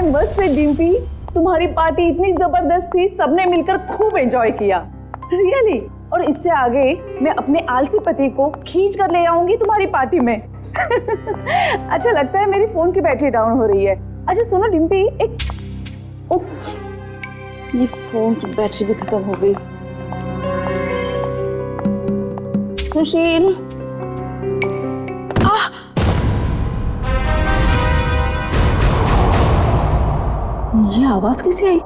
मस्त है डिम्पी, तुम्हारी पार्टी इतनी जबरदस्त थी, सबने मिलकर खूब एंजॉय किया रियली। और इससे आगे मैं अपने आलसी पति को खींच कर ले आऊंगी तुम्हारी पार्टी में। अच्छा लगता है मेरी फोन की बैटरी डाउन हो रही है। अच्छा सुनो डिम्पी, एक उफ, ये फोन की बैटरी भी खत्म हो गई। सुशील, ये आवाज कैसे आई?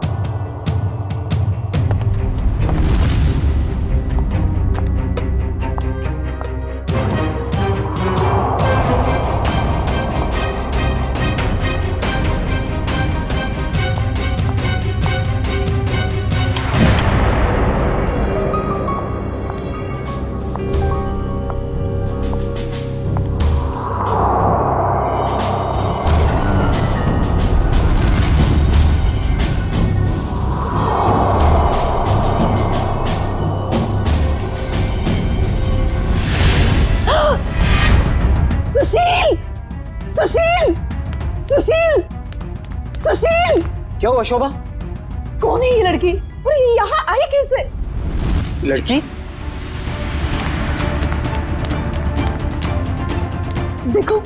सुशील, सुशील, सुशील, सुशील! क्या हुआ शोभा? कौन है ये लड़की और ये यहाँ आई कैसे? लड़की? देखो,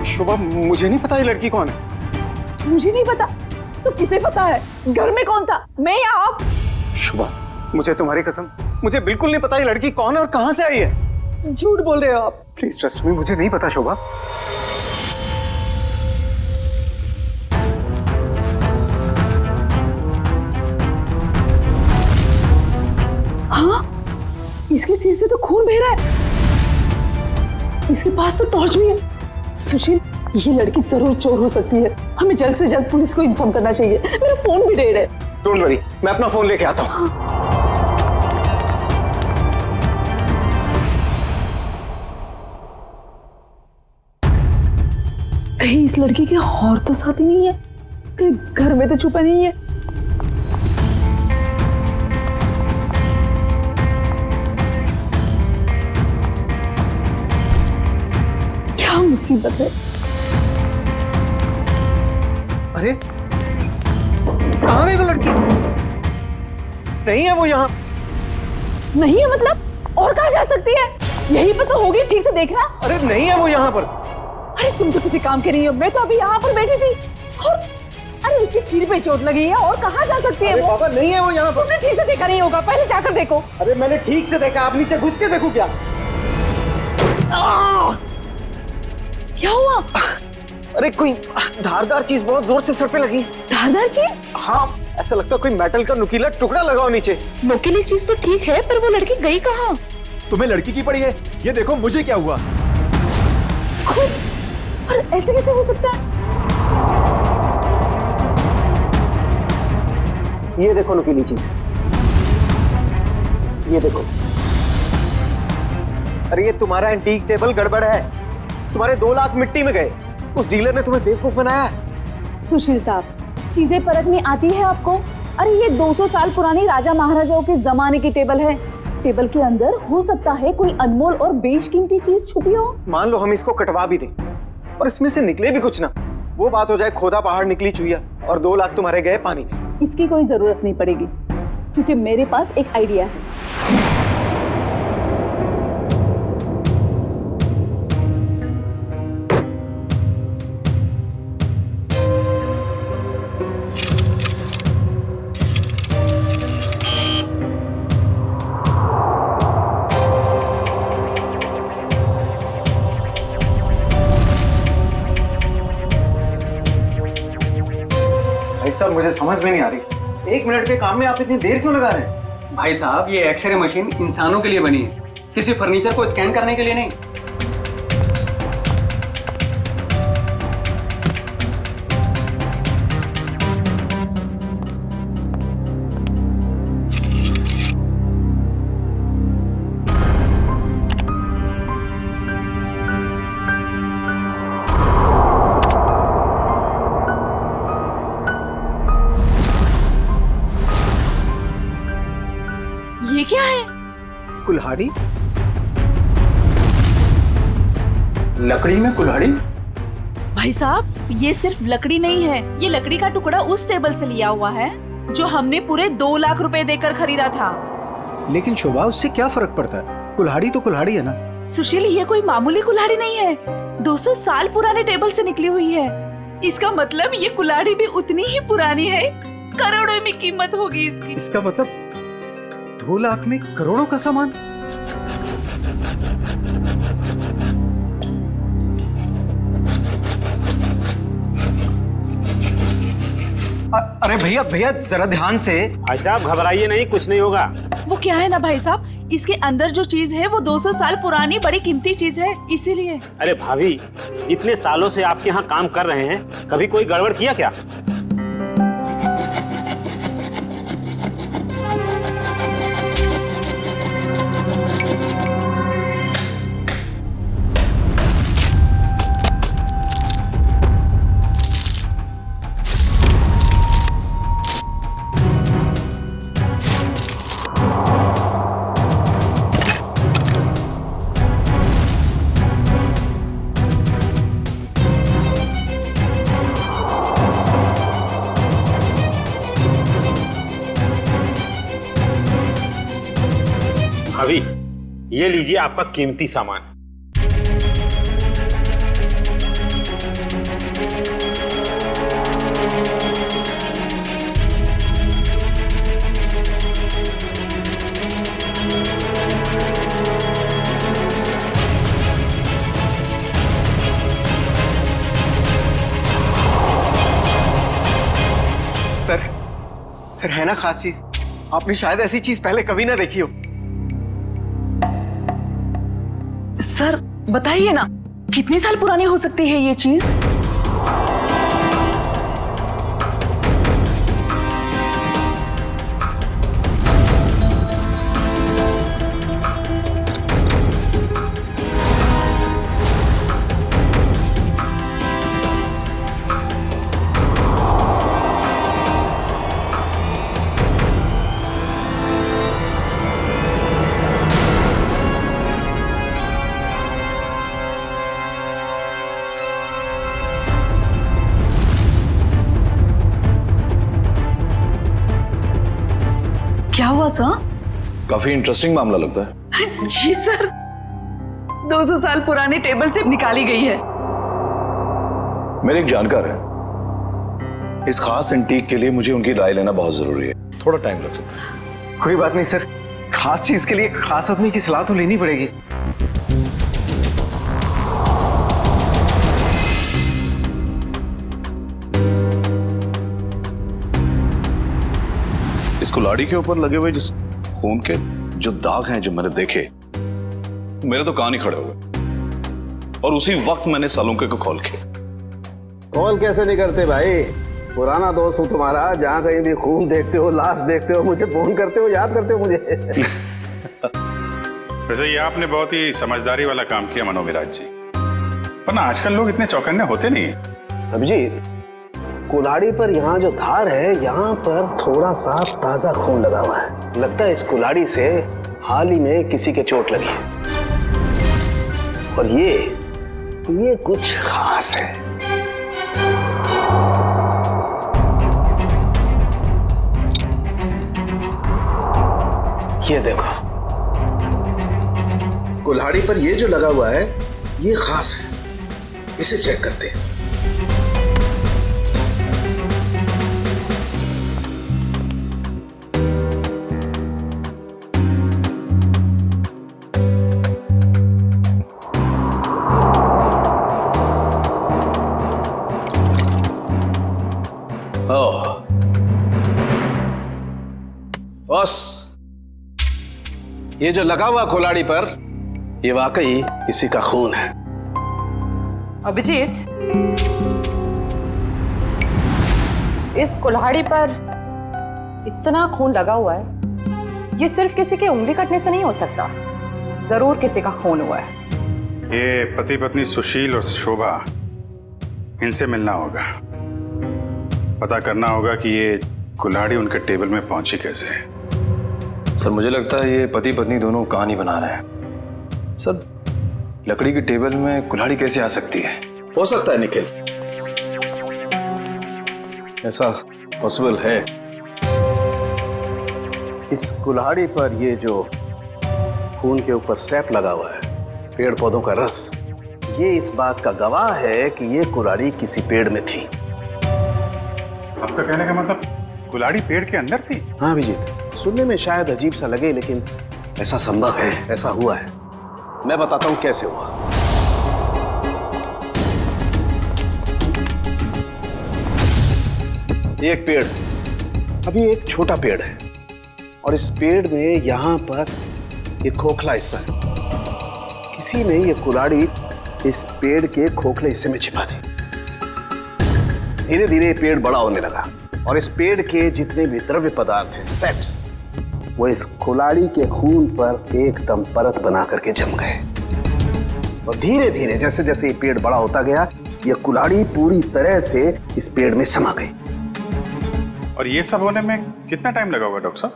शोभा मुझे नहीं पता ये लड़की कौन है। मुझे नहीं पता तो किसे पता है? घर में कौन था, मैं या आप? शोभा मुझे तुम्हारी कसम, मुझे बिल्कुल नहीं पता ये लड़की कौन है और कहां से आई है। झूठ बोल रहे हो आप। प्लीज ट्रस्ट मी, मुझे नहीं पता शोभा। हाँ, इसके सिर से तो खून बह रहा है। इसके पास तो टॉर्च भी है। सुशील, ये लड़की जरूर चोर हो सकती है। हमें जल्द से जल्द पुलिस को इन्फॉर्म करना चाहिए। मेरा फोन भी डेड है। डोंट वरी, मैं अपना फोन लेके आता हूँ। कहीं इस लड़की के और तो साथी नहीं है? कहीं घर में तो छुपा नहीं है? क्या मुसीबत है। अरे कहाँ गई वो लड़की? नहीं है वो यहाँ। नहीं है मतलब? और कहाँ जा सकती है? यहीं पर तो होगी, ठीक से देखना। अरे नहीं है वो यहाँ पर। अरे तुम तो किसी काम के नहीं हो। मैं तो अभी यहाँ पर बैठी थी और अरे उसके सिर पे चोट लगी है। और कहाँ जा सकती है वो? पापा नहीं है वो यहाँ पर। तुमने ठीक से देखा नहीं होगा, पहले जाकर देखो। अरे मैंने ठीक से देखा, आप नीचे घुस के देखो क्या? क्या हुआ? अरे कोई धारदार चीज बहुत जोर से सर पे लगी। धारदार चीज? हाँ, ऐसा लगता है कोई मेटल का नुकीला टुकड़ा लगाओ नीचे। नुकीली चीज तो ठीक है, पर वो लड़की गई कहाँ? तुम्हें लड़की की पड़ी है? ये देखो मुझे क्या हुआ। खुद? और ऐसे कैसे हो सकता है? ये देखो नुकीली चीज, ये देखो। अरे ये तुम्हारा एंटीक टेबल गड़बड़ है। तुम्हारे 2 लाख मिट्टी में गए। उस डीलर ने तुम्हें बेवकूफ बनाया है। सुशील साहब, चीजें परखनी आती है आपको? अरे ये 200 साल पुरानी राजा महाराजाओं के जमाने की टेबल है। टेबल के अंदर हो सकता है कोई अनमोल और बेशकीमती चीज छुपी हो। मान लो हम इसको कटवा भी दें और इसमें से निकले भी कुछ ना, वो बात हो जाए खोदा पहाड़ निकली चुईया और 2 लाख तुम्हारे गए पानी में। इसकी कोई जरूरत नहीं पड़ेगी, क्योंकि मेरे पास एक आइडिया है। सर मुझे समझ में नहीं आ रही, 1 मिनट के काम में आप इतनी देर क्यों लगा रहे हैं? भाई साहब, ये एक्सरे मशीन इंसानों के लिए बनी है, किसी फर्नीचर को स्कैन करने के लिए नहीं। ये क्या है? कुल्हाड़ी? लकड़ी में कुल्हाड़ी? भाई साहब, ये सिर्फ लकड़ी नहीं है, ये लकड़ी का टुकड़ा उस टेबल से लिया हुआ है जो हमने पूरे 2 लाख रुपए देकर खरीदा था। लेकिन शोभा, उससे क्या फर्क पड़ता है? कुल्हाड़ी तो कुल्हाड़ी है ना। सुशील, ये कोई मामूली कुल्हाड़ी नहीं है, 200 साल पुराने टेबल से निकली हुई है। इसका मतलब ये कुल्हाड़ी भी उतनी ही पुरानी है, करोड़ों में कीमत होगी इसकी। इसका मतलब 2 लाख में करोड़ों का सामान। अरे भैया भैया, जरा ध्यान से। भाई साहब घबराइए नहीं, कुछ नहीं होगा। वो क्या है ना भाई साहब, इसके अंदर जो चीज है वो 200 साल पुरानी बड़ी कीमती चीज है, इसीलिए। अरे भाभी, इतने सालों से आपके यहाँ काम कर रहे हैं, कभी कोई गड़बड़ किया क्या? भाभी, ये लीजिए आपका कीमती सामान। सर है ना खास चीज? आपने शायद ऐसी चीज पहले कभी ना देखी हो। सर बताइए ना, कितने साल पुरानी हो सकती है ये चीज? क्या हुआ सर? काफी इंटरेस्टिंग मामला लगता है। जी सर, 200 साल पुराने टेबल से निकाली गई है। मेरे एक जानकार है, इस खास एंटीक के लिए मुझे उनकी राय लेना बहुत जरूरी है, थोड़ा टाइम लग सकता है। कोई बात नहीं सर, खास चीज के लिए खास आदमी की सलाह तो लेनी पड़ेगी। इस कुल्हाड़ी के ऊपर लगे हुए जिस खून के जो दाग हैं जो मैंने देखे, मेरे तो कान ही खड़े हो गए। और उसी वक्त मैंने सालुंके को कॉल किया। कॉल कैसे नहीं करते भाई, पुराना दोस्त हूँ तुम्हारा। जहाँ कहीं भी खून देखते हो, लाश देखते हो, मुझे फोन करते हो, याद करते हो मुझे। वैसे ये आपने बहुत ही समझदारी वाला काम किया मनोविराज जी, वरना आजकल लोग इतने चौकन्ने होते नहीं। अभिजीत, कुल्हाड़ी पर यहाँ जो धार है, यहाँ पर थोड़ा सा ताजा खून लगा हुआ है। लगता है इस कुल्हाड़ी से हाल ही में किसी के चोट लगी है। और ये कुछ खास है। ये देखो, कुल्हाड़ी पर ये जो लगा हुआ है ये खास है, इसे चेक करते हैं। बस, ये जो लगा हुआ कुल्हाड़ी पर, ये वाकई किसी का खून है। अभिजीत, इस कुल्हाड़ी पर इतना खून लगा हुआ है, ये सिर्फ किसी के उंगली कटने से नहीं हो सकता, जरूर किसी का खून हुआ है। ये पति पत्नी सुशील और शोभा, इनसे मिलना होगा, पता करना होगा कि ये कुल्हाड़ी उनके टेबल में पहुंची कैसे। सर मुझे लगता है ये पति पत्नी दोनों कहानी बना रहे हैं। सर लकड़ी की टेबल में कुल्हाड़ी कैसे आ सकती है? हो सकता है निखिल, ऐसा पॉसिबल है। इस कुल्हाड़ी पर ये जो खून के ऊपर सैप लगा हुआ है, पेड़ पौधों का रस, ये इस बात का गवाह है कि ये कुल्हाड़ी किसी पेड़ में थी। आपका कहने का मतलब कुल्हाड़ी पेड़ के अंदर थी? हाँ अभिजीत, सुनने में शायद अजीब सा लगे लेकिन ऐसा संभव है, ऐसा हुआ है। मैं बताता हूं कैसे हुआ। एक पेड़, अभी एक छोटा पेड़ है और इस पेड़ में यहां पर एक खोखला हिस्सा है। किसी ने ये कुल्हाड़ी इस पेड़ के खोखले हिस्से में छिपा दी। धीरे धीरे ये पेड़ बड़ा होने लगा और इस पेड़ के जितने भी द्रव्य पदार्थ हैं, सेप्स, वो इस कुल्हाड़ी के खून पर एकदम परत बना करके जम गए। और धीरे धीरे जैसे जैसे ये पेड़ बड़ा होता गया, ये कुल्हाड़ी पूरी तरह से इस पेड़ में समा गई। और ये सब होने में कितना टाइम लगा होगा डॉक्टर साहब?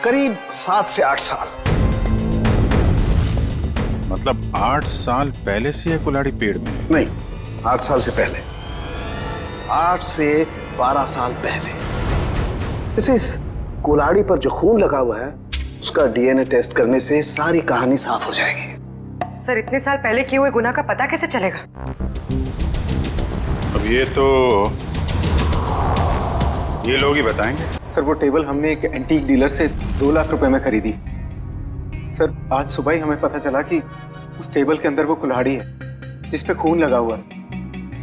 करीब 7 से 8 साल। मतलब 8 साल पहले से ये कुल्हाड़ी पेड़ में है? नहीं, 8 साल से पहले, 8 से 12 साल पहले। इस कुल्हाड़ी पर जो खून लगा हुआ है, उसका डीएनए टेस्ट करने से सारी कहानी साफ हो जाएगी। सर, इतने साल पहले किए हुए गुनाह का पता कैसे चलेगा? अब ये लोग ही बताएंगे। सर वो टेबल हमने एक एंटीक डीलर से 2 लाख रुपए में खरीदी। सर आज सुबह ही हमें पता चला कि उस टेबल के अंदर वो कुल्हाड़ी है जिस पे खून लगा हुआ है।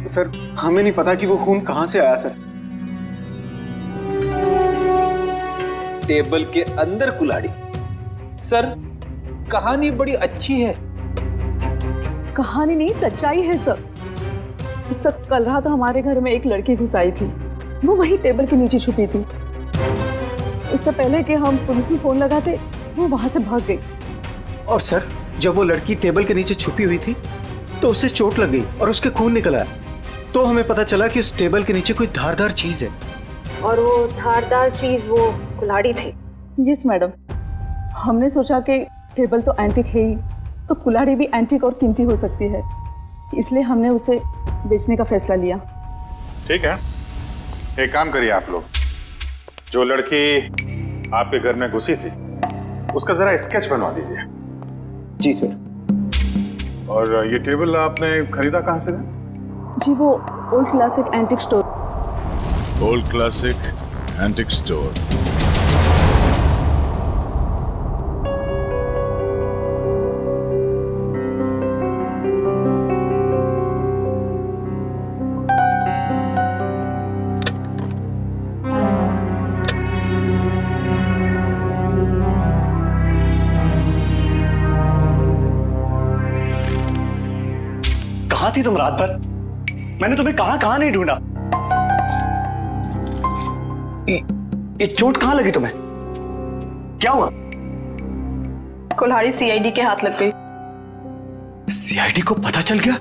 तो सर हमें नहीं पता कि वो खून कहाँ से आया। सर टेबल के अंदर कुल्हाड़ी? सर कहानी बड़ी अच्छी है। कहानी नहीं, सच्चाई है सर। सर कल रात हमारे घर में एक लड़की घुस आई थी, वो वही टेबल के नीचे छुपी थी। उससे पहले कि हम पुलिस में फोन लगाते, वो वहां से भाग गई। और सर जब वो लड़की टेबल के नीचे छुपी हुई थी तो उसे चोट लग गई और उसके खून निकल आया। तो हमें पता चला कि उस टेबल के नीचे कोई धारदार चीज है। और वो धारदार चीज वो कुल्हाड़ी थी। यस मैडम, हमने सोचा कि टेबल तो एंटीक है ही, तो कुल्हाड़ी भी एंटीक और कीमती हो सकती है, इसलिए हमने उसे बेचने का फैसला लिया। ठीक है, एक काम करिए आप लोग, जो लड़की आपके घर में घुसी थी उसका जरा स्केच बनवा दीजिए। जी सर। और ये टेबल आपने खरीदा कहाँ से? जी वो old classic antique store. Old classic antique store. कहाँ थी तुम रात भर? मैंने तुम्हें कहाँ नहीं ढूंढा। ये चोट कहाँ लगी तुम्हें? क्या हुआ? कुल्हाड़ी सीआईडी के हाथ लग गई। सीआईडी को पता चल गया?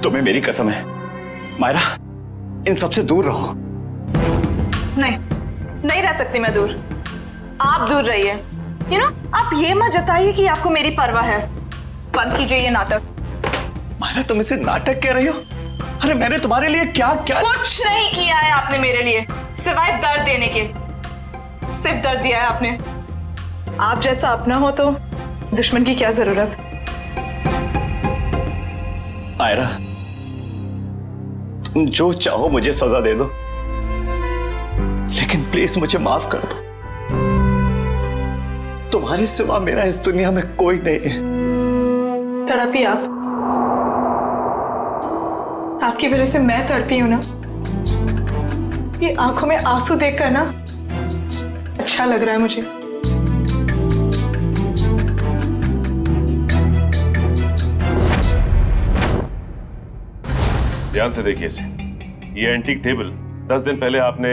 तुम्हें मेरी कसम है मायरा, इन सबसे दूर रहो। नहीं रह सकती मैं दूर। आप दूर रहिए। आप ये मत जताइए कि आपको मेरी परवाह है। बंद कीजिए ये नाटक। मायरा तुम इसे नाटक कह रही हो? अरे मैंने तुम्हारे लिए क्या कुछ नहीं किया है आपने मेरे लिए, सिवाय दर्द देने के। सिर्फ दर्द दिया है आपने। आप जैसा अपना हो तो दुश्मन की क्या जरूरत। मायरा तुम जो चाहो मुझे सजा दे दो, लेकिन प्लीज मुझे माफ कर दो। तुम्हारे सिवा मेरा इस दुनिया में कोई नहीं है। तड़पी आपकी वजह से मैं तड़पी हूं ना। ये आंखों में आंसू देखकर ना अच्छा लग रहा है मुझे। ध्यान से देखिए इसे। ये एंटीक टेबल 10 दिन पहले आपने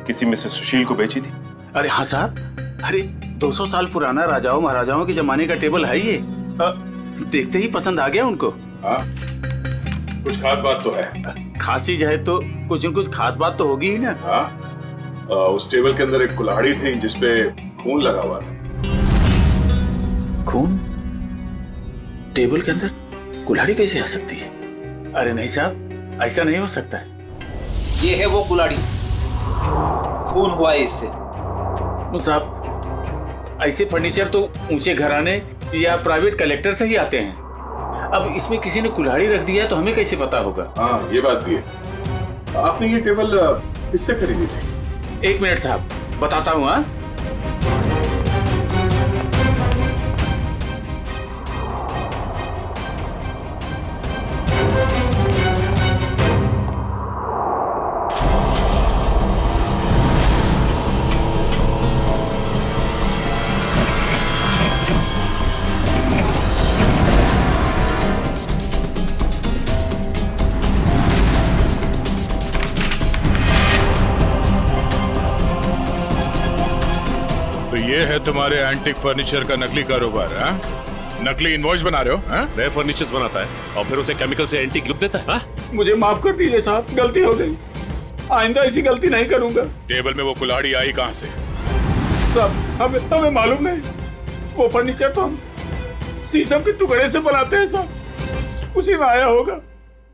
किसी मिसेस सुशील को बेची थी। अरे हाँ साहब, अरे 200 साल पुराना राजाओं महाराजाओं के जमाने का टेबल है ये। देखते ही पसंद आ गया उनको। हाँ, कुछ खास बात तो है। खास चीज है तो कुछ न कुछ खास बात तो होगी ही ना। हाँ, उस टेबल के अंदर एक कुल्हाड़ी थी जिसपे खून लगा हुआ था। खून? टेबल के अंदर कुल्हाड़ी कैसे आ सकती है? अरे नहीं साहब, ऐसा नहीं हो सकता है। ये है वो कुल्हाड़ी, खून हुआ है इससे। साहब, ऐसे फर्नीचर तो ऊंचे घराने या प्राइवेट कलेक्टर से ही आते हैं। अब इसमें किसी ने कुल्हाड़ी रख दिया तो हमें कैसे पता होगा? हाँ, ये बात भी है। आपने ये टेबल किससे खरीदी थी? 1 मिनट साहब, बताता हूँ। हाँ, तो ये है तुम्हारे एंटीक फर्नीचर का नकली कारोबार? हाँ, नकली इनवॉइस बना रहे हो? हाँ, नए फर्नीचर्स बनाता है और फिर उसे केमिकल से एंटीक लुक देता है। हाँ? मुझे माफ कर दीजिए साहब, गलती हो गई। आइंदा ऐसी गलती नहीं करूंगा। टेबल में वो कुल्हाड़ी आई कहाँ से? साहब, हमें मालूम नहीं। वो फर्नीचर तो हम शीशम के टुकड़े से बनाते हैं साहब, उसी में आया होगा।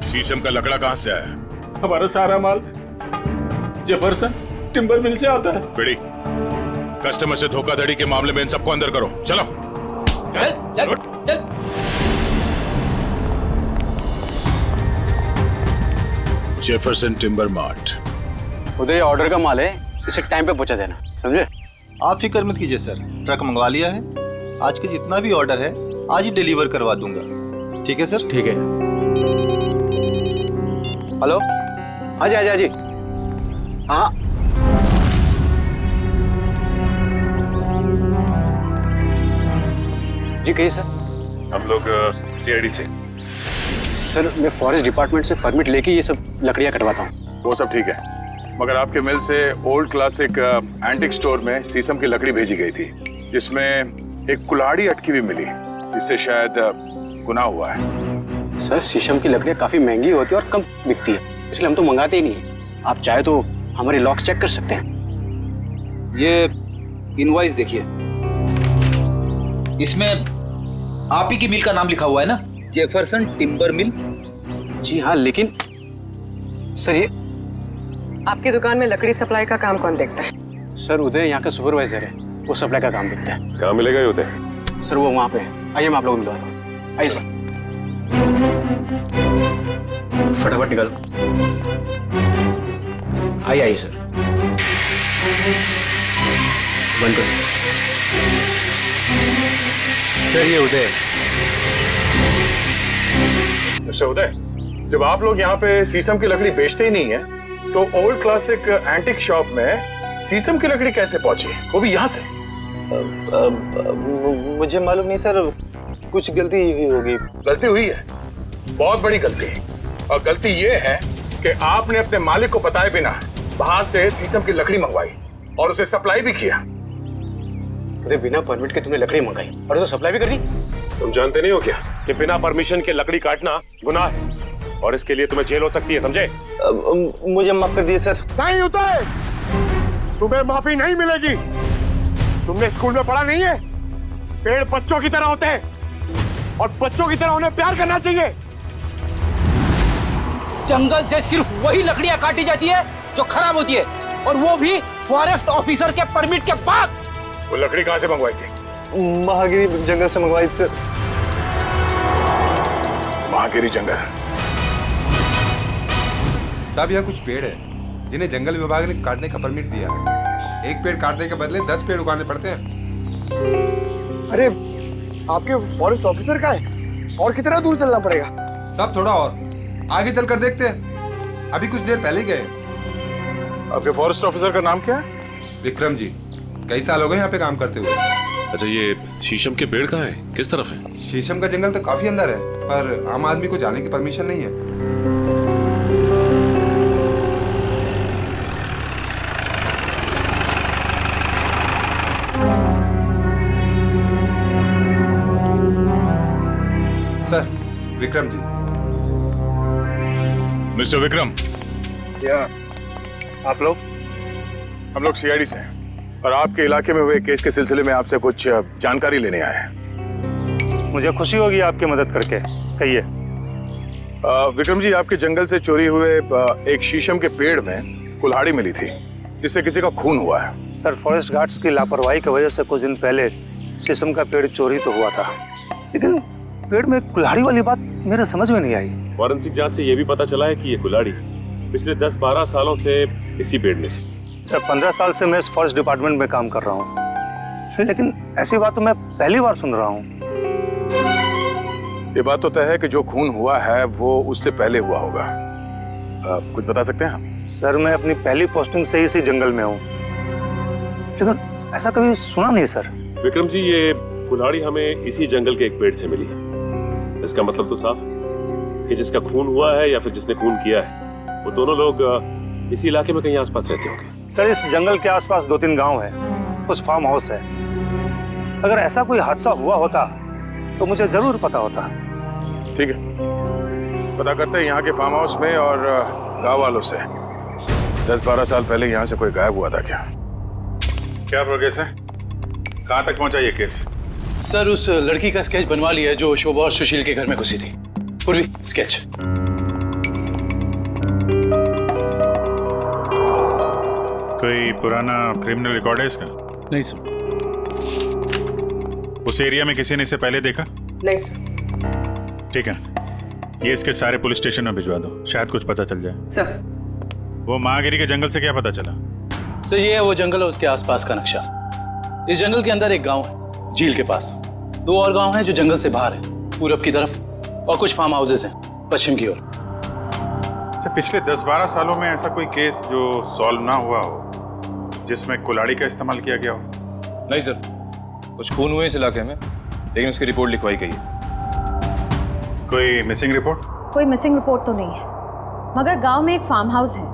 शीशम का लकड़ा कहाँ से आया? हमारा सारा माल जफरसन टिम्बर मिल से आता है। बिड़ी, कस्टमर से धोखाधड़ी के मामले में इन सबको अंदर करो। चलो चल चल चल। Jefferson Timber Mart. Uday, order का माल है, इसे टाइम पे पहुंचा देना, समझे? आप फिक्र मत कीजिए सर, ट्रक मंगवा लिया है। आज के जितना भी ऑर्डर है आज ही डिलीवर करवा दूंगा। ठीक है सर? ठीक है। हेलो, हाँ जी। हाँ, जी कहिए सर। हम लोग सीआईडी से। सर, मैं फॉरेस्ट डिपार्टमेंट से परमिट लेके ये सब लकड़ियाँ कटवाता हूँ। वो सब ठीक है, मगर आपके मिल से ओल्ड क्लासिक एंटिक स्टोर में शीशम की लकड़ी भेजी गई थी, जिसमें एक कुल्हाड़ी अटकी हुई मिली, जिससे शायद गुनाह हुआ है। सर, शीशम की लकड़ियाँ काफी महंगी होती है और कम बिकती है, इसलिए हम तो मंगाते ही नहीं। आप चाहे तो हमारे लॉक्स चेक कर सकते हैं। ये इनवॉइस देखिए, इसमें आप ही की मिल का नाम लिखा हुआ है ना, जेफरसन टिम्बर मिल। जी हाँ, लेकिन सर ये आपकी दुकान में लकड़ी सप्लाई का काम कौन देखता है? सर, उदय यहाँ का सुपरवाइजर है, वो सप्लाई का काम देखता है। कहाँ मिलेगा ये उदय? सर, वो वहाँ पे है। आइए मैं आप लोगों को मिलवाता हूँ। आइए सर, फटाफट निकालो। आइए सर, बंद करो। सर, ये उदय। अच्छा उदय, जब आप लोग यहाँ पे शीशम की लकड़ी बेचते ही नहीं है, तो ओल्ड क्लासिक एंटिक शॉप में शीशम की लकड़ी कैसे पहुंची, वो भी यहाँ से? मुझे मालूम नहीं सर, कुछ गलती हुई होगी। गलती हुई है, बहुत बड़ी गलती। और गलती ये है कि आपने अपने मालिक को बताए बिना बाहर से शीशम की लकड़ी मंगवाई और उसे सप्लाई भी किया। उदय, बिना परमिट के तुमने लकड़ी मंगाई और उसे सप्लाई भी कर दी। तुम जानते नहीं हो क्या कि बिना परमिशन के लकड़ी काटना गुनाह है और इसके लिए तुम्हें जेल हो सकती है, समझे? मुझे माफ कर दिए सर। नहीं उदय, तुम्हें माफी नहीं मिलेगी। तुमने स्कूल में पढ़ा नहीं है, पेड़ बच्चों की तरह होते हैं और बच्चों की तरह उन्हें प्यार करना चाहिए। जंगल से सिर्फ वही लकड़ियां काटी जाती है जो खराब होती है, और वो भी फॉरेस्ट ऑफिसर के परमिट के बाद। वो लकड़ी कहाँ से मंगवाई थी? महागिरी जंगल से मंगवाई थी सर। महागिरी जंगल? साहब, यहाँ कुछ पेड़ है जिन्हें जंगल विभाग ने काटने का परमिट दिया है। एक पेड़ काटने के बदले 10 पेड़ उगाने पड़ते हैं। अरे, आपके फॉरेस्ट ऑफिसर का है, और कितना दूर चलना पड़ेगा? साहब, थोड़ा और आगे चलकर देखते हैं, अभी कुछ देर पहले गए। आपके फॉरेस्ट ऑफिसर का नाम क्या है? विक्रम जी, कई साल हो गए यहाँ पे काम करते हुए। अच्छा, ये शीशम के पेड़ कहाँ है, किस तरफ है? शीशम का जंगल तो काफी अंदर है, पर आम आदमी को जाने की परमिशन नहीं है। सर, विक्रम जी। मिस्टर विक्रम। या आप लोग? हम लोग सीआईडी से हैं और आपके इलाके में हुए केस के सिलसिले में आपसे कुछ जानकारी लेने आए हैं। मुझे खुशी होगी आपकी मदद करके। कहिए। विक्रम जी, आपके जंगल से चोरी हुए एक शीशम के पेड़ में कुल्हाड़ी मिली थी जिससे किसी का खून हुआ है। सर, फॉरेस्ट गार्ड्स की लापरवाही की वजह से कुछ दिन पहले शीशम का पेड़ चोरी तो हुआ था, लेकिन पेड़ में कुल्हाड़ी वाली बात मेरे समझ में नहीं आई। फॉरेंसिक जांच से यह भी पता चला है कि ये कुल्हाड़ी पिछले 10-12 सालों से इसी पेड़ में थी। सर, 15 साल से मैं इस फॉरेस्ट डिपार्टमेंट में काम कर रहा हूँ, लेकिन ऐसी बात तो मैं पहली बार सुन रहा हूँ। ये बात तो तय है कि जो खून हुआ है वो उससे पहले हुआ होगा। कुछ बता सकते हैं आप? सर, मैं अपनी पहली पोस्टिंग से इसी जंगल में हूँ, लेकिन ऐसा कभी सुना नहीं सर। विक्रम जी, ये कुल्हाड़ी हमें इसी जंगल के एक पेड़ से मिली है। इसका मतलब तो साफ है कि जिसका खून हुआ है या फिर जिसने खून किया है वो दोनों लोग इसी इलाके में कहीं आसपास रहते होंगे। सर, इस जंगल के आसपास 2-3 गांव है, कुछ फार्म हाउस है। अगर ऐसा कोई हादसा हुआ होता तो मुझे जरूर पता होता। ठीक है, पता करते हैं यहाँ के फार्म हाउस में और गांव वालों से 10-12 साल पहले यहाँ से कोई गायब हुआ था क्या? क्या प्रोग्रेस है? कहाँ तक पहुँचा ये केस? सर, उस लड़की का स्केच बनवा लिया है जो शोभा और सुशील के घर में घुसी थी। पूर्वी, स्केच। कोई पुराना क्रिमिनल रिकॉर्ड है इसका? नहीं सर। उस एरिया में किसी ने इसे पहले देखा? नहीं सर। ठीक है, ये इसके सारे पुलिस स्टेशन में भिजवा दो, शायद कुछ पता चल जाए। सर, वो महागिरी के जंगल से क्या पता चला? सर, ये है वो जंगल और उसके आसपास का नक्शा। इस जंगल के अंदर एक गांव है झील के पास, 2 और गांव हैं जो जंगल से बाहर है, पूरब की तरफ, और कुछ फार्म हाउसेस हैं पश्चिम की ओर। अच्छा, पिछले 10-12 सालों में ऐसा कोई केस जो सॉल्व ना हुआ हो जिसमें कुल्हाड़ी का इस्तेमाल किया गया हो? नहीं सर, कुछ खून हुए इस इलाके में, लेकिन उसकी रिपोर्ट लिखवाई गई है। कोई मिसिंग रिपोर्ट? कोई मिसिंग रिपोर्ट तो नहीं है, मगर गांव में एक फार्म हाउस है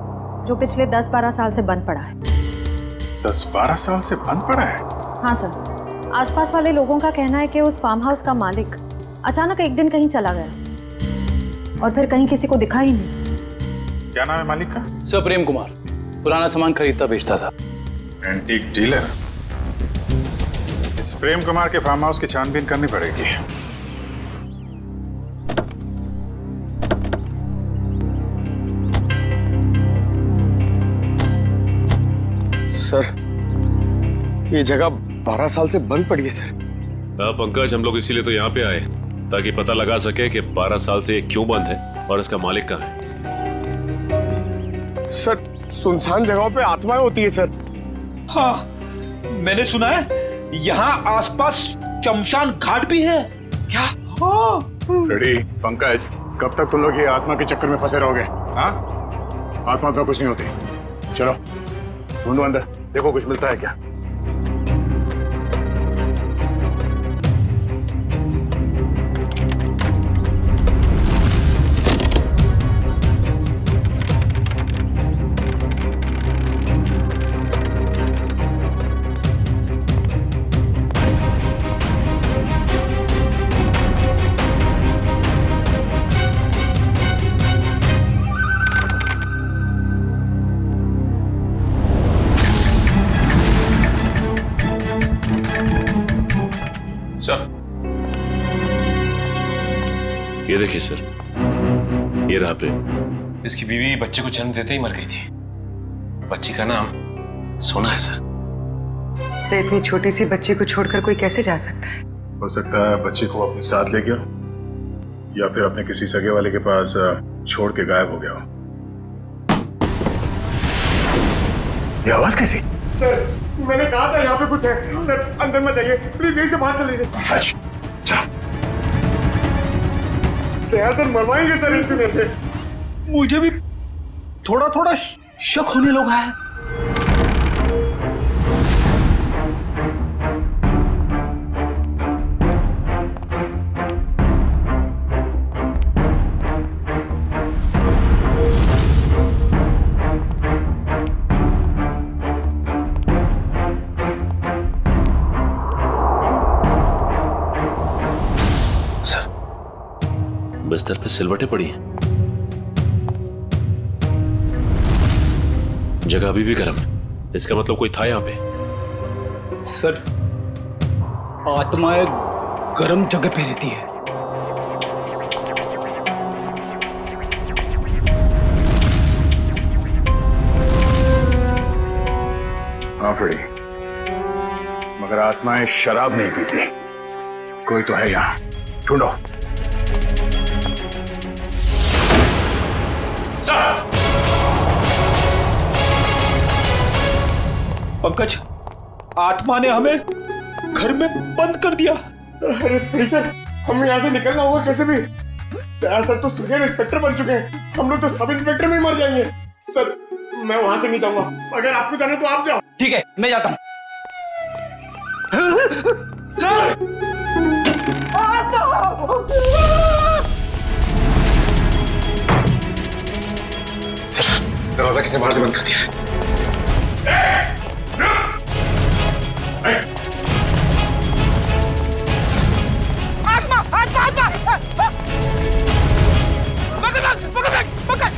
जो पिछले 10-12 साल से बंद पड़ा है। 10-12 साल से बंद पड़ा है? हाँ सर, आसपास वाले लोगों का कहना है कि उस फार्म हाउस का मालिक अचानक एक दिन कहीं चला गया और फिर कहीं किसी को दिखा ही नहीं। क्या नाम है मालिक का? सर, प्रेम कुमार। पुराना सामान खरीदता बेचता था। Antique dealer? इस प्रेम कुमार के फार्म हाउस की छानबीन करनी पड़ेगी। सर, ये जगह 12 साल से बंद पड़ी है सर। हाँ पंकज, हम लोग इसीलिए तो यहाँ पे आए ताकि पता लगा सके कि 12 साल से ये क्यों बंद है और इसका मालिक कहाँ है। सर, सुनसान जगहों पे आत्माएं होती है सर। हाँ, मैंने सुना है यहाँ आसपास शमशान घाट भी है। क्या? हाँ। रेडी पंकज, कब तक तुम लोग ये आत्मा के चक्कर में फंसे रहोगे? हाँ, आत्मा तो कुछ नहीं होती। चलो ढूंढो अंदर, देखो कुछ मिलता है क्या। ये देखिए सर, ये रहा प्रेम। इसकी बीवी बच्चे को जन्म देते ही मर गई थी। बच्ची का नाम सोना है सर। से इतनी छोटी सी बच्ची को छोड़कर कोई कैसे जा सकता है? हो सकता है बच्ची को अपने साथ ले गया या फिर अपने किसी सगे वाले के पास छोड़ के गायब हो गया हो। ये आवाज कैसी? सर, मैंने कहा था यहाँ पे कुछ है। सर, अंदर मत जाइए प्लीज, यहीं से बाहर चले जाइए। सर, मरवाएंगे सर एक दिन ऐसे। मुझे भी थोड़ा थोड़ा शक होने लगा है। बिस्तर पे सिलवटें पड़ी हैं। जगह अभी भी गर्म है, इसका मतलब कोई था यहाँ पे। सर, आत्माएं गर्म जगह पे रहती है। हाँ फ्रेडी, मगर आत्माएं शराब नहीं पीती। कोई तो है यहाँ, ढूंढो। पंकज, आत्मा ने हमें घर में बंद कर दिया। अरे सर, हमें यहाँ से निकलना होगा कैसे भी। सर तो सीनियर इंस्पेक्टर बन चुके हैं, हम लोग तो सब इंस्पेक्टर में ही मर जाएंगे। सर मैं वहां से नहीं जाऊंगा, अगर आपको जाना तो आप जाओ। ठीक है, मैं जाता हूँ। दरवाजा किसने बाहर से बंद कर दिया है? आत्मा, आत्मा, आत्मा! पकड़!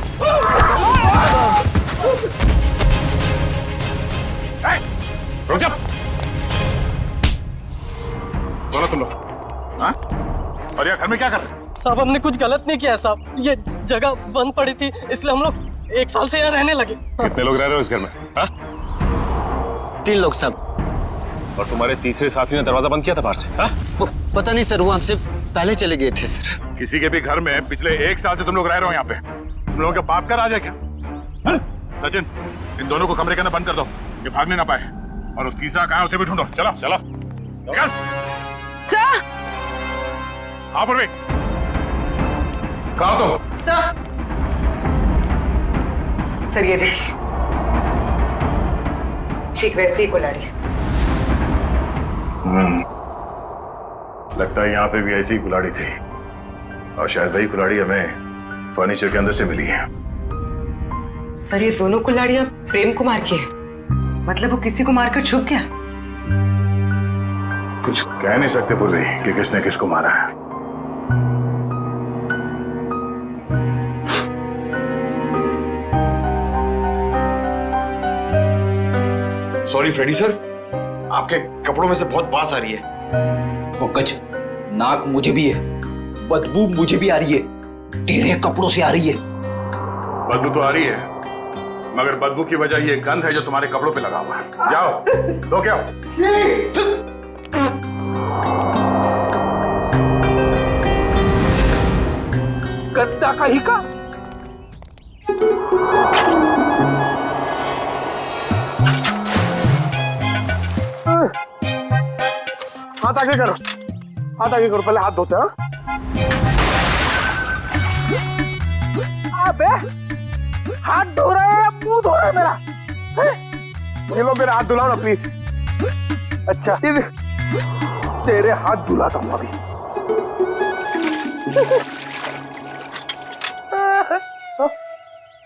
रुक जा! बोलो तुम लोग, हाँ? और यार घर में क्या कर रहे? साहब हमने कुछ गलत नहीं किया साहब, ये जगह बंद पड़ी थी इसलिए हम लोग 1 साल से यहाँ रहने लगे। कितने लोग रह रहे हो इस घर में? हाँ? 3 लोग सब। और तुम्हारे तीसरे साथी ने दरवाजा बंद किया था बाहर से? हाँ? पता नहीं सर, वो हमसे पहले चले गए थे सर। किसी के भी घर में पिछले 1 साल से तुम लोग रह रहे हो यहाँ पे, तुम लोगों के बाप का राज है क्या? हाँ? सचिन, इन दोनों को कमरे के अंदर बंद कर दो, ये भागने ना पाए। और वो तीसरा कहाँ है उसे भी ढूंढो। चलो चलो चल। सर! हाँ पूर्वी, कहाँ हो तुम? सर ये देखिए, ठीक वैसे ही कुल्हाड़ी। लगता है यहाँ पे भी ऐसी ही कुल्हाड़ी थी, और शायद वही कुल्हाड़ी हमें फर्नीचर के अंदर से मिली है। सर ये दोनों कुल्हाड़ियां प्रेम कुमार की है, मतलब वो किसी को मारकर छुप गया। कुछ कह नहीं सकते पूर्वी कि किसने किसको मारा है। सॉरी फ्रेडी सर, आपके कपड़ों में से बहुत बास आ रही है। पंकज, नाक मुझे भी है, बदबू मुझे भी आ रही है, तेरे कपड़ों से आ रही है। बदबू तो आ रही है, मगर बदबू की वजह ये गंध है जो तुम्हारे कपड़ों पे लगा हुआ है। जाओ तो क्या गद्दा का ही का। हाथ आगे करो, हाथ आगे करो, पहले हाथ धोते हैं। अबे हाथ धो रहा है या मुंह धो रहा है मेरा? ये लो मेरा हाथ धुलाओ ना प्लीज। अच्छा तेरे हाथ धुलाता हूँ अभी।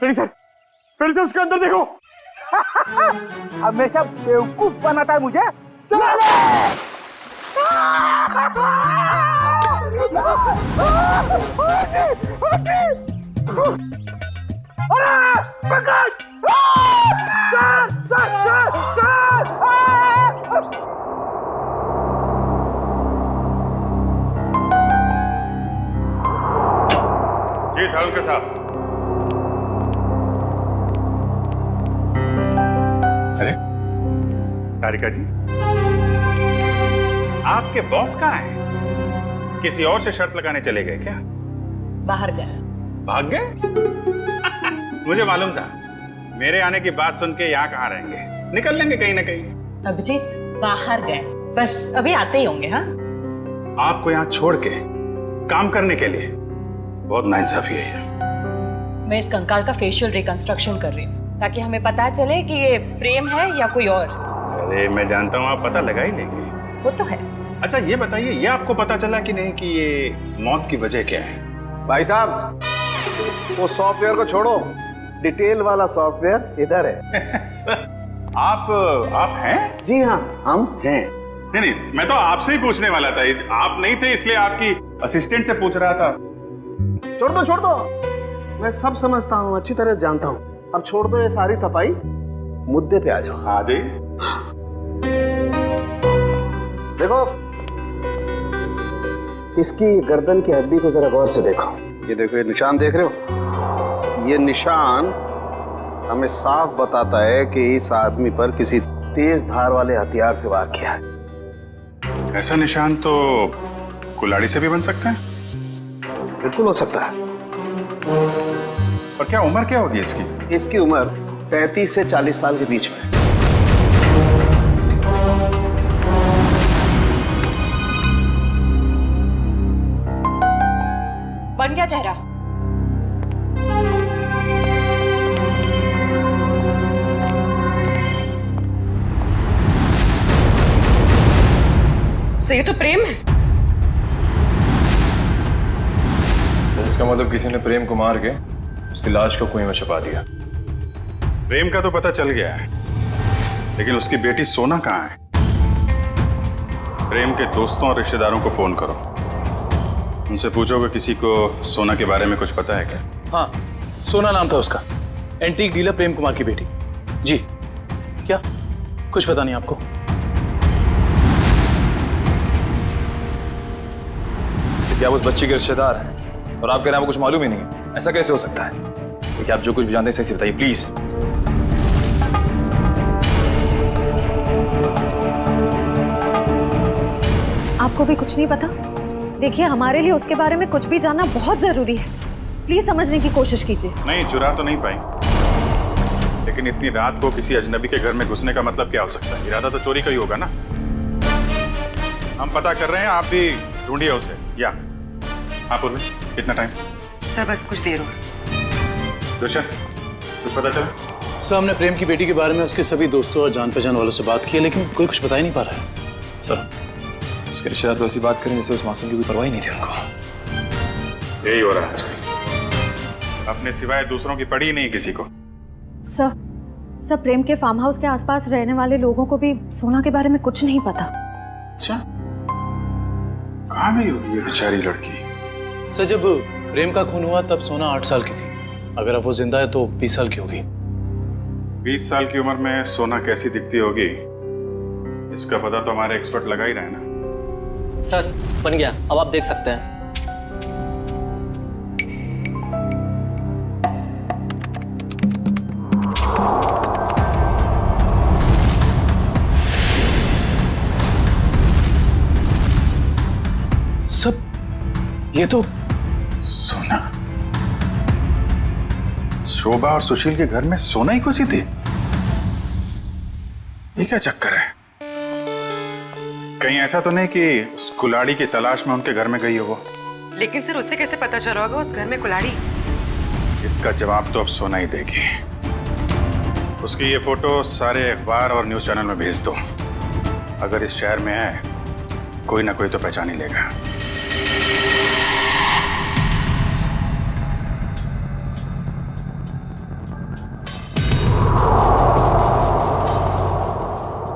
फिर से उसके अंदर देखो। हमेशा बेवकूफ बनाता है मुझे। चलो जी साहब के साथ। अरे तारिका जी, आपके बॉस कहाँ हैं? किसी और से शर्त लगाने चले गए क्या? बाहर गए। भाग गए? मुझे मालूम था, मेरे आने की बात सुन के यहाँ कहाँ रहेंगे, निकल लेंगे कहीं ना कहीं। अभिजीत बाहर गए, बस अभी आते ही होंगे। हाँ आपको यहाँ छोड़ के काम करने के लिए बहुत नाइंसाफी है ये। मैं इस कंकाल का फेशियल रिकंस्ट्रक्शन कर रही हूँ ताकि हमें पता चले कि ये प्रेम है या कोई और। अरे मैं जानता हूँ आप पता लगा ही लेंगे। वो तो है। अच्छा ये बताइए, ये आपको पता चला कि नहीं कि ये मौत की वजह क्या है? भाई साहब वो सॉफ्टवेयर को छोड़ो, डिटेल वाला सॉफ्टवेयर इधर है। सर आप हैं? जी हाँ हम हैं। नहीं, मैं तो आपसे ही पूछने वाला था, आप नहीं थे इसलिए आपकी असिस्टेंट से पूछ रहा था। छोड़ दो, मैं सब समझता हूँ, अच्छी तरह जानता हूँ। अब छोड़ दो ये सारी सफाई, मुद्दे पे आ जाओ। आ जाइए। देखो इसकी गर्दन की हड्डी को जरा गौर से देखो। ये देखो, ये निशान देख रहे हो? ये निशान हमें साफ बताता है कि इस आदमी पर किसी तेज धार वाले हथियार से वार किया है। ऐसा निशान तो कुल्हाड़ी से भी बन सकते हैं। बिल्कुल हो सकता है। और क्या उम्र क्या होगी इसकी? इसकी उम्र 35 से 40 साल के बीच में। बन गया चेहरा? सो ये तो प्रेम है। सर इसका मतलब किसी ने प्रेम को मार के उसकी लाश को कुएं में छुपा दिया। प्रेम का तो पता चल गया है, लेकिन उसकी बेटी सोना कहाँ है? प्रेम के दोस्तों और रिश्तेदारों को फोन करो, उनसे पूछोगे किसी को सोना के बारे में कुछ पता है क्या? हाँ, सोना नाम था उसका, एंटीक डीलर प्रेम कुमार की बेटी। जी क्या कुछ पता नहीं आपको? क्या वो उस बच्ची के रिश्तेदार हैं और आप कह रहे हैं आपको कुछ मालूम ही नहीं है? ऐसा कैसे हो सकता है? तो क्या आप जो कुछ भी जानते हैं सही से बताइए प्लीज। आपको भी कुछ नहीं पता? देखिए, हमारे लिए उसके बारे में कुछ भी जानना बहुत जरूरी है। प्लीज समझने की कोशिश कीजिए। नहीं, चुरा तो नहीं पाई, लेकिन इतनी रात को किसी अजनबी के घर में घुसने का मतलब क्या हो सकता है? इरादा तो चोरी का ही होगा ना। हम पता कर रहे हैं, आप भी ढूंढिए उसे। या आप उर्वी, कितना टाइम? सर बस कुछ देर हो। दुष्यंत, कुछ पता चला? सर हमने प्रेम की बेटी के बारे में उसके सभी दोस्तों और जान पहचान वालों से बात की है, लेकिन कोई कुछ बता ही नहीं पा रहा है। सर उसके रिश्तेदार तो ऐसी बात करें जैसे उस मासूम की कोई परवाह ही नहीं थी उनको। यही हो रहा है आजकल, अपने सिवाय दूसरों की पड़ी ही नहीं किसी को। सर प्रेम के फार्म हाउस के आसपास रहने वाले लोगों को भी सोना के बारे में कुछ नहीं पता। अच्छा, कहाँ गई होगी ये बेचारी लड़की? सर जब प्रेम का खून हुआ तब सोना 8 साल की थी। अगर अब वो जिंदा है तो 20 साल की होगी। 20 साल की उम्र में सोना कैसी दिखती होगी, इसका पता तो हमारे एक्सपर्ट लगा ही रहे ना। सर बन गया, अब आप देख सकते हैं। सब ये तो सोना, शोभा और सुशील के घर में सोना ही घुसी थी। ये क्या चक्कर है? कहीं ऐसा तो नहीं कि उस कुल्हाड़ी की तलाश में उनके घर में गई हो वो? लेकिन सर उसे कैसे पता चला होगा उस घर में कुल्हाड़ी? इसका जवाब तो अब सोना ही देगी। उसकी ये फोटो सारे अखबार और न्यूज़ चैनल में भेज दो। अगर इस शहर में है, कोई ना कोई तो पहचान ही लेगा।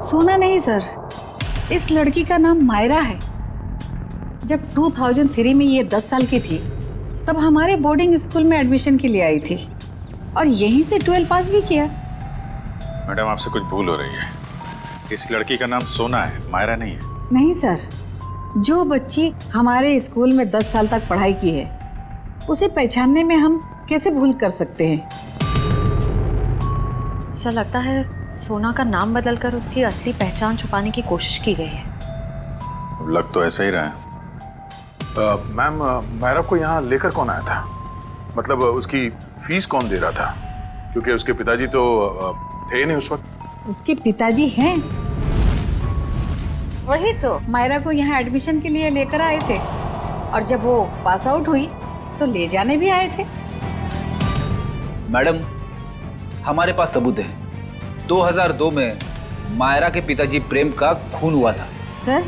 सोना नहीं सर, इस लड़की का नाम मायरा है। जब 2003 में ये 10 साल की थी तब हमारे बोर्डिंग स्कूल में एडमिशन के लिए आई थी और यहीं से 12 पास भी किया। मैडम आपसे कुछ भूल हो रही है। इस लड़की का नाम सोना है, मायरा नहीं है। नहीं सर, जो बच्ची हमारे स्कूल में 10 साल तक पढ़ाई की है उसे पहचानने में हम कैसे भूल कर सकते हैं? सर लगता है सोना का नाम बदलकर उसकी असली पहचान छुपाने की कोशिश की गई है। लग तो ऐसा ही रहा है। मैम, मायरा को यहाँ लेकर कौन आया था? मतलब उसकी फीस कौन दे रहा था? क्योंकि उसके पिताजी तो थे नहीं उस वक्त। उसके पिताजी हैं, वही तो मायरा को यहाँ एडमिशन के लिए लेकर आए थे और जब वो पास आउट हुई तो ले जाने भी आए थे। मैडम हमारे पास सबूत है। 2002 में मायरा के पिताजी प्रेम का खून हुआ था। सर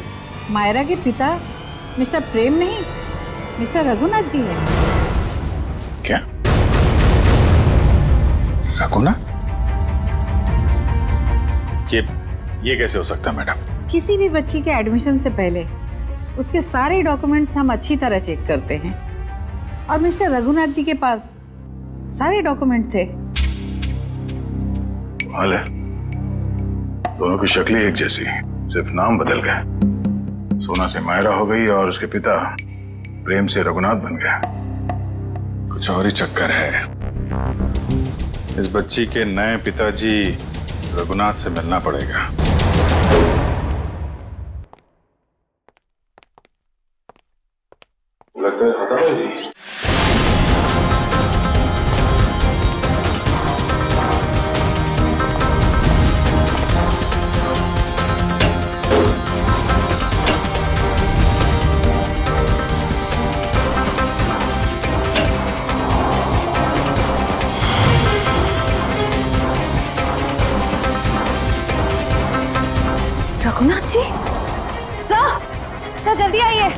मायरा के पिता मिस्टर प्रेम नहीं, मिस्टर रघुनाथ जी हैं। क्या? रघुनाथ? ये कैसे हो सकता है मैडम? किसी भी बच्ची के एडमिशन से पहले उसके सारे डॉक्यूमेंट्स हम अच्छी तरह चेक करते हैं और मिस्टर रघुनाथ जी के पास सारे डॉक्यूमेंट थे। हाल है, दोनों की शक्लें एक जैसी, सिर्फ नाम बदल गए। सोना से मायरा हो गई और उसके पिता प्रेम से रघुनाथ बन गया। कुछ और ही चक्कर है। इस बच्ची के नए पिताजी रघुनाथ से मिलना पड़ेगा। लगता है खत्म है जी। रघुनाथ जी, सर जल्दी आइए।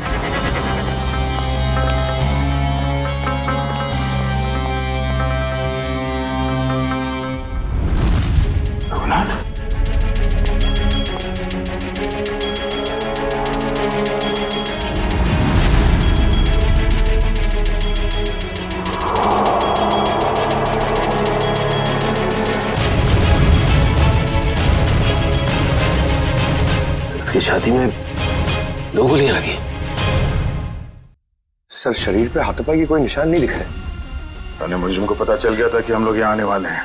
रघुनाथ, इसकी शादी में 2 गोलियां लगी। सर शरीर पे हाथापाई की कोई निशान नहीं दिख रहे। मुझे को पता चल गया था कि हम लोग यहाँ आने वाले हैं,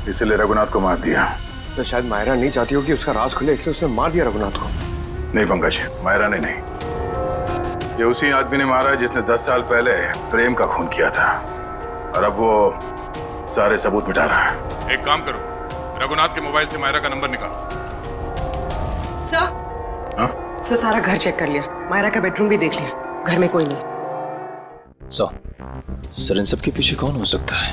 इसलिए रघुनाथ को मार दिया। तो शायद मायरा नहीं चाहती हो कि उसका राज खुले, इसलिए उसने मार दिया रघुनाथ को। नहीं पंकज, मायरा ने नहीं। ये उसी आदमी ने मारा जिसने 10 साल पहले प्रेम का खून किया था, और अब वो सारे सबूत मिटा रहा है। एक काम करो, रघुनाथ के मोबाइल से मायरा का नंबर निकालो। सर सारा घर चेक कर लिया, मायरा का बेडरूम भी देख लिया, घर में कोई नहीं। सर इन सब के पीछे कौन हो सकता है?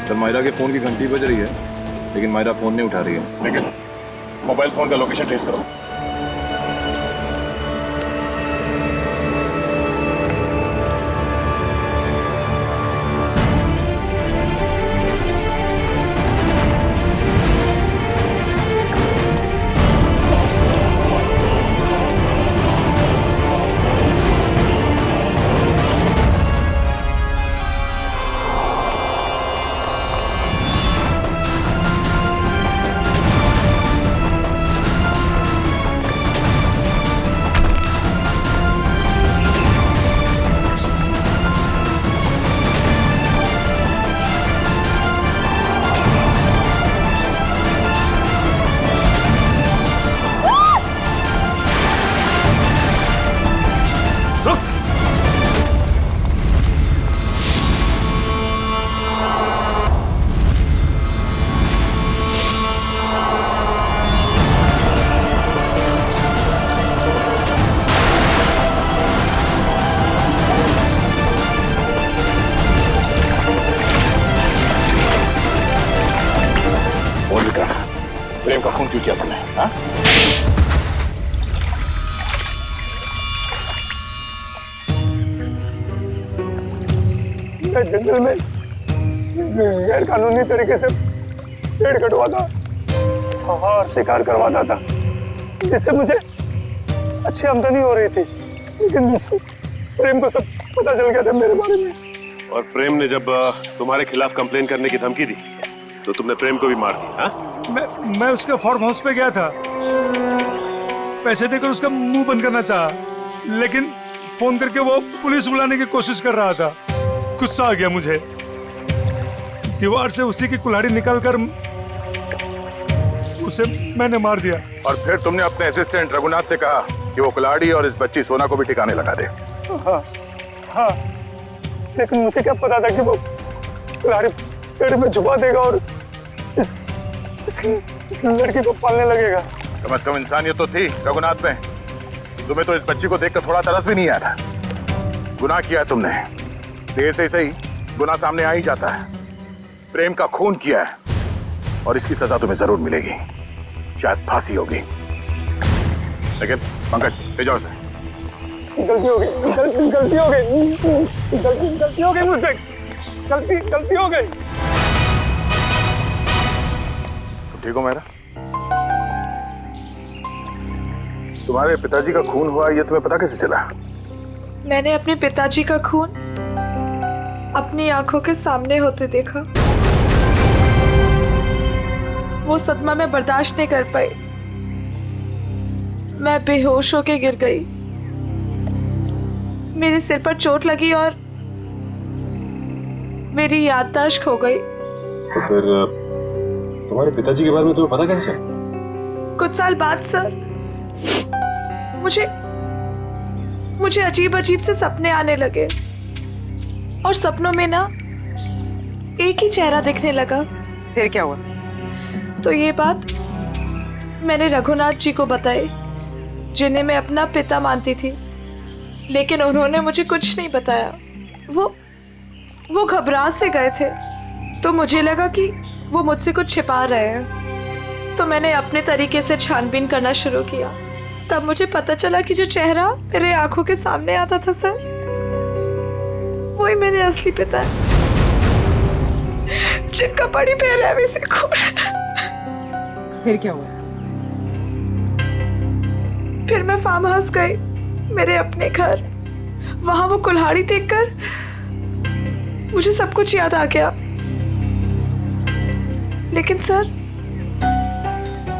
सर मायरा के फोन की घंटी बज रही है, लेकिन मायरा फोन नहीं उठा रही है। लेकिन मोबाइल फोन का लोकेशन ट्रेस करो। प्रेम का खून क्यों किया तुमने? मैं जंगल में गैर कानूनी तरीके से पेड़ कटवाता और शिकार करवाता था, जिससे मुझे अच्छी आमदनी हो रही थी। लेकिन प्रेम को सब पता चल गया था मेरे बारे में। और प्रेम ने जब तुम्हारे खिलाफ कंप्लेन करने की धमकी दी तो तुमने प्रेम को भी मार दिया। मैं उसके फार्म हाउस पे गया था, पैसे देकर उसका मुंह बंद करना चाहा, लेकिन फोन करके वो पुलिस बुलाने की कोशिश कर रहा था। गुस्सा आ गया मुझे, दीवार से उसी की कुल्हाड़ी निकालकर उसे मैंने मार दिया। और फिर तुमने अपने असिस्टेंट रघुनाथ से कहा कि वो कुल्हाड़ी और इस बच्ची सोना को भी ठिकाने लगा दे। हाँ, लेकिन मुझे क्या पता था कि वो कुल्हाड़ी पेड़ में छुपा देगा और इस लड़की को पालने लगेगा। कम से कम इंसानियत तो थी रघुनाथ में। तुम्हें तो इस बच्ची को देखकर थोड़ा तरस भी नहीं आया था। गुनाह किया तुमने, देर से सही गुनाह सामने आ ही जाता है। प्रेम का खून किया है और इसकी सजा तुम्हें जरूर मिलेगी, शायद फांसी होगी। लेकिन पंकज ले जाओ इसे। गलती हो गई, गलती हो गई, गलती हो गई मुझसे, गलती हो गई। ठीक हो मेरा? तुम्हारे पिताजी का खून हुआ ये तुम्हें पता कैसे चला? मैंने अपने पिताजी का खून अपनी आंखों के सामने होते देखा। वो सदमा मैं बर्दाश्त नहीं कर पाई। मैं बेहोश होके गिर गई। मेरे सिर पर चोट लगी और मेरी याददाश्त खो गई। तो फिर तुम्हारे पिताजी के बारे में तुम्हें पता कैसे चला? कुछ साल बाद सर, मुझे अजीब अजीब से सपने आने लगे और सपनों में ना एक ही चेहरा दिखने लगा। फिर क्या हुआ? तो ये बात मैंने रघुनाथ जी को बताई, जिन्हें मैं अपना पिता मानती थी, लेकिन उन्होंने मुझे कुछ नहीं बताया। वो घबरा से गए थे, तो मुझे लगा कि वो मुझसे कुछ छिपा रहे हैं। तो मैंने अपने तरीके से छानबीन करना शुरू किया। तब मुझे पता चला कि जो चेहरा मेरे आंखों के सामने आता था सर, वही मेरे असली पिता है, जिनका बड़ी बेरहमी से खून। फिर क्या हुआ? फिर मैं फार्म हाउस गई, मेरे अपने घर। वहां वो कुल्हाड़ी देखकर मुझे सब कुछ याद आ गया। लेकिन सर,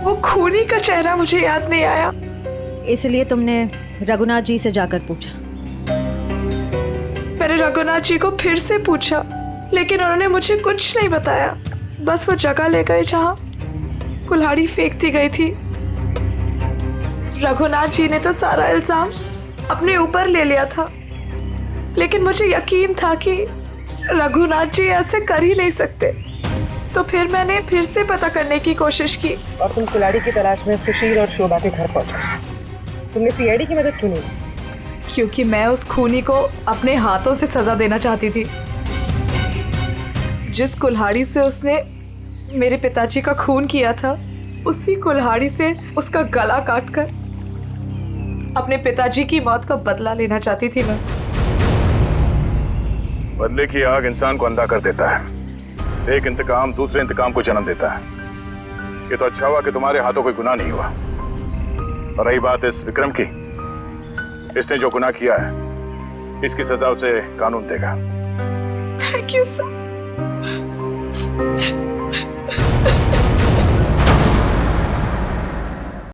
वो खूनी का चेहरा मुझे याद नहीं आया। इसलिए तुमने रघुनाथ जी से जाकर पूछा? मैंने रघुनाथ जी को फिर से पूछा, लेकिन उन्होंने मुझे कुछ नहीं बताया। बस वो जगह ले गए जहां कुल्हाड़ी फेंक दी गई थी। रघुनाथ जी ने तो सारा इल्जाम अपने ऊपर ले लिया था, लेकिन मुझे यकीन था कि रघुनाथ जी ऐसे कर ही नहीं सकते। तो फिर मैंने फिर से पता करने की कोशिश की। और तुम कुल्हाड़ी की तलाश में सुशील और शोभा के घर पहुंच गए। तुमने सीआईडी की मदद क्यों नहीं ली? क्योंकि मैं उस खूनी को अपने हाथों से सजा देना चाहती थी। जिस कुल्हाड़ी से उसने मेरे पिताजी का खून किया था, उसी कुल्हाड़ी से उसका गला काटकर अपने पिताजी की मौत का बदला लेना चाहती थी मैं। बदले की आग इंसान को अंधा कर देता है। एक इंतकाम दूसरे इंतकाम को जन्म देता है। ये तो अच्छा हुआ कि तुम्हारे हाथों कोई गुनाह नहीं हुआ। और रही बात इस विक्रम की, इसने जो गुनाह किया है, इसकी सजा उसे कानून देगा। Thank you sir.